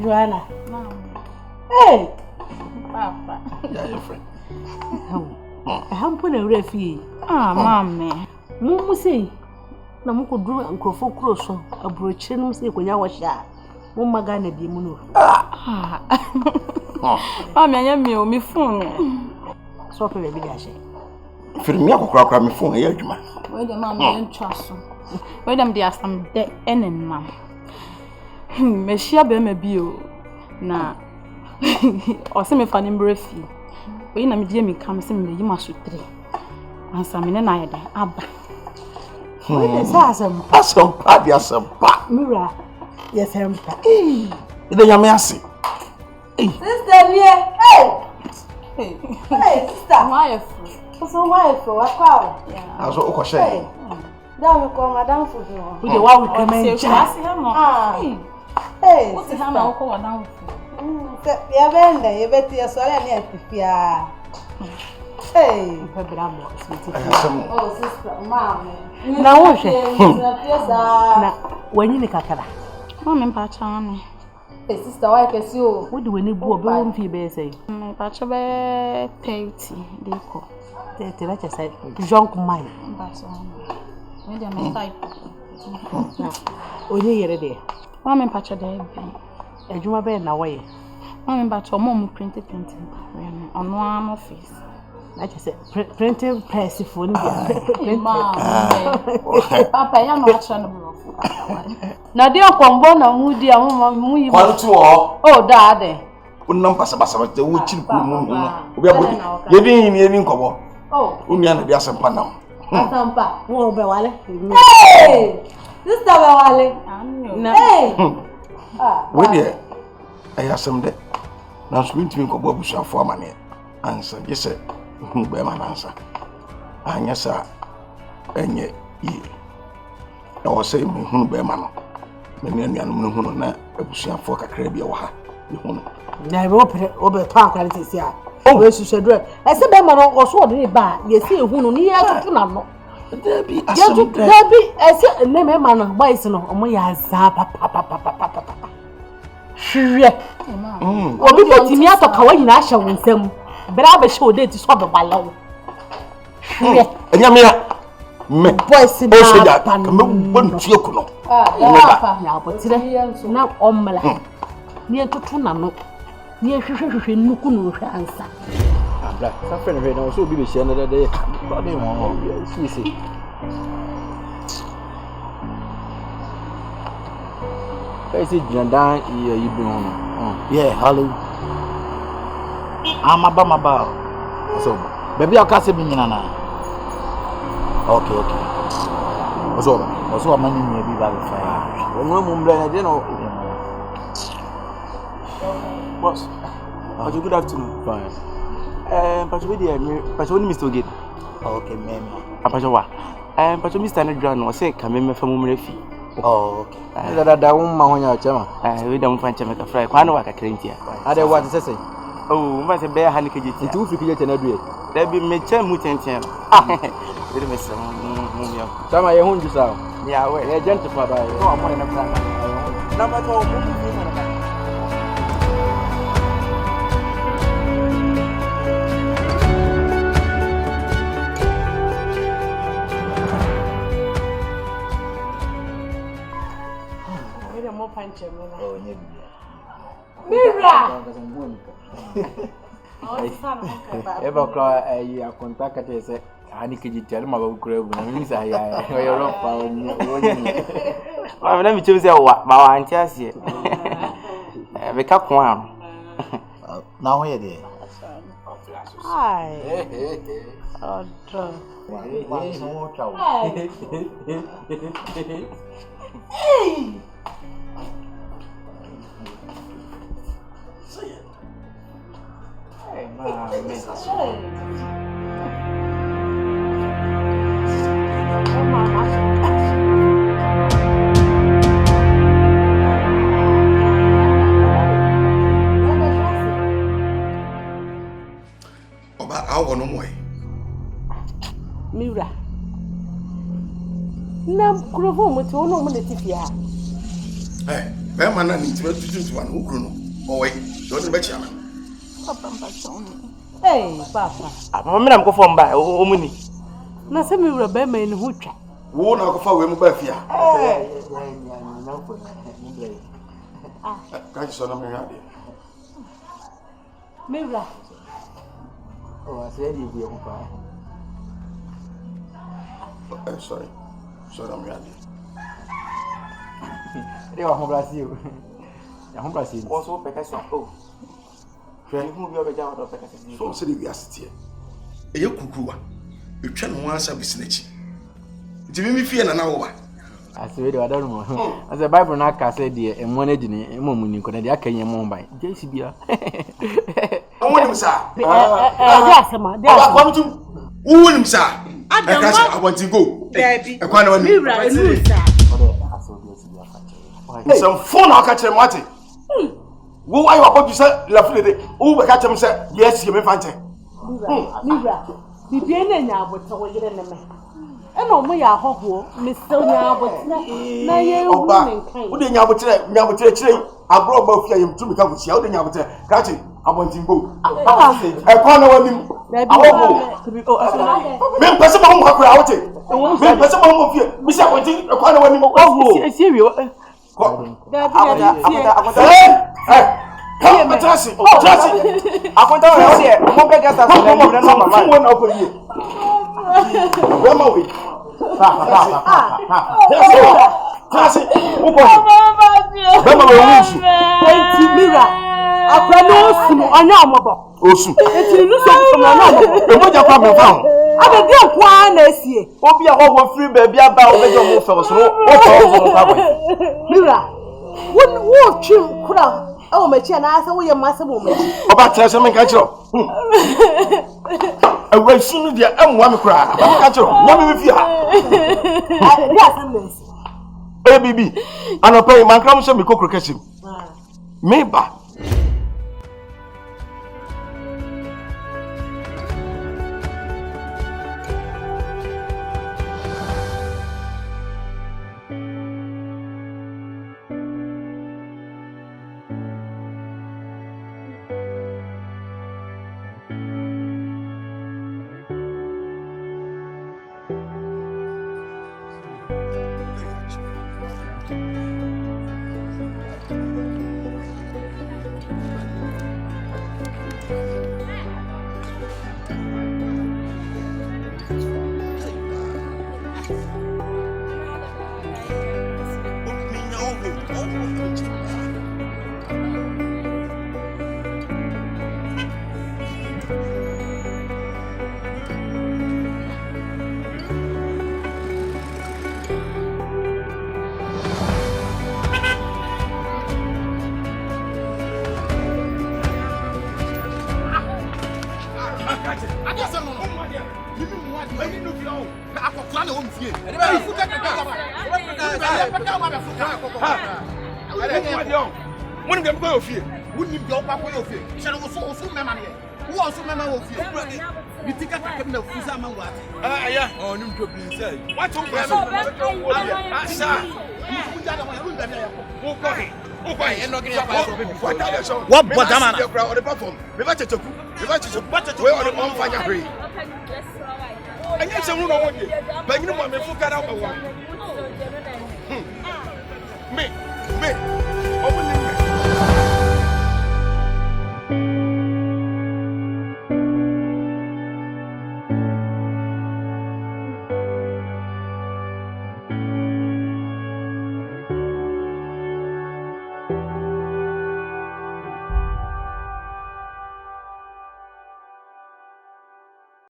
Joanna. Hey! Papa. Yeah, your friend. I'm putting a refi. Mamma. Mumu say, na muko drew and crofo crosso, a brochin say when I was shy. Mumma gonna be muno. Mamma, I am me phone. So for a big ashe. For me, I'll crack my phone here, Juma. Where the mamma and trust. Where them there some dead and mam. Meshia be me bio. Na. Or some if I'm breathy. When I'm dear me comes in the Yima 3. And some in an idea. Abba. Awesome. Mira. Yes, I'm The Yamasi. Sister, hey, sister, Why? So why for what crowd? I was all saying. Down you call Madame for you. With the one we come in. Hey, what's the hammer? I'll call down. Yeah, Benda, you bet you're sorry. Hey, oh, sister, Mamma. Now, when you Kakara. Come in, Pachani. Hey, sister, why can you? What do we need to go and say? My Pachabe 30, they call. 30, like I said, junk mine. That's all. Maybe I'm a Only here, dear. Mamma Pacha, there be a Juma Bear now way. Mamma Pacha, mom printing on one office. Like I said, printing press for me. Papa, I'm not trying. Now, dear Combona, Moody, oh, Daddy. Unang pasabasa te uchi kumu obi abodi yedi nkobo oh unia na dia sempa nam asampa wo be wale hey sister be wale hey we dey ayasem de na so ntimi nkobo abusuafo amane ansa gese be ma nansa anya sa enye yi na wo say mu be ma no me nuanum no hunu na abusuafo kakra bia wo ha hunu na obe pan kwality si a we susedro ese be ma no oso de ba ye si ehunu ni ya tutu na no Debbie asem Debbie ese ne me ma no boys no omo ya za papa hwe obi betimi atoka wa nyina ahye wo nsam bra ba hye ode ti so be balawo hwe enyamia me boys na soja me bontu ekuno ya botire na omla ni tutu na no ni hwehwehwehwe nuku no hwe ansa abla sa friend we na so obi be share na de ba de won si Kasi jandan ibu no yeah hello amaba so baby akase bi nyina na okay oso amani ni bi ba fa wonu mu mbla na de no boss good afternoon fine Pacho dia Pacho ni Mr. Gate okay mem Pacho wa Pacho Mr. Nedran o say ka me fa mu mrefi oh okay da ma honya chama we da mu fa chama ka fry kwa no wa ka krentia ade what say oh ma say be ha ni kejiti tu fi kije na duye da bi me cha mu tenten we me say mu ya chama ye hunju sa ya we ye gent fa ba no amore na fra na ma to mu fi na ka oh nye Mira eba kwa ai akontaka te se ani kijitali mababu kurebu na mimi sa ya Europa woni wa na mi chemse wa ma wa anti asie be ka ko an na ho ye de ai odro hey hey ma Oba awo no moy Mira na kurofo mo ti ono mo le ti fia be man na ni ti be tutu wan ukru no Oh wait, don't bet you. Papa mpachoni. Hey, Papa. Mama me na mko fo mba omuni. Na se mi wura ba ma ni ho twa. Wo na ko fa we mu ba fia. Ka ji so na me hade. Mi wura. Oh, I said you be on fire. Sorry. Sorry, I'm ready. They are home Brazil. They are home Brazil. Also, Pegasus. Oh, who will be down of Pegasus? So, say we are sitting here. A cuckoo. You can one service in it. Jimmy fear an hour. I said, I don't know. As a Bible not said, dear, and one edge in a moment in Canada, can you mumbai? JCB. I want him, sir. Yes, ma. I want to. Who him, sir? I want to go. Baby. I can't know me. Some phone I'll catch him. What? Who are you about to say? Lovely. Who will catch him? Say, yes, you may find it. Mira, the DNA now, but I get in the man. And on my hoho, Miss Sonia, but now you're who didn't have to I brought both of them to become with you. I didn't have to catch it. I want to go. I can't know him. I won't go. Men person home how crowd it. Men person home of you. Miss I want to can't know him. Oh, serious. Come, Tracy. Tracy. I want to know here. I'm going to get that one over here. Come away. Tracy. Mira, Abrano, Anyamabo. Osu. It's you from Anyamabo. What you come from? I'm a dear one, as ye. Obi a whole free baby about the move for us. Mira, what wolf trim could have? Oh, my chin, I saw your master woman. About Tessa catch up. I will soon be a one cry. Catch up. One with you. Yes, ABB. And I'll pay my crown. Show me cook him. Maybe. What Badamana? I get some room on you, but you know what? Me.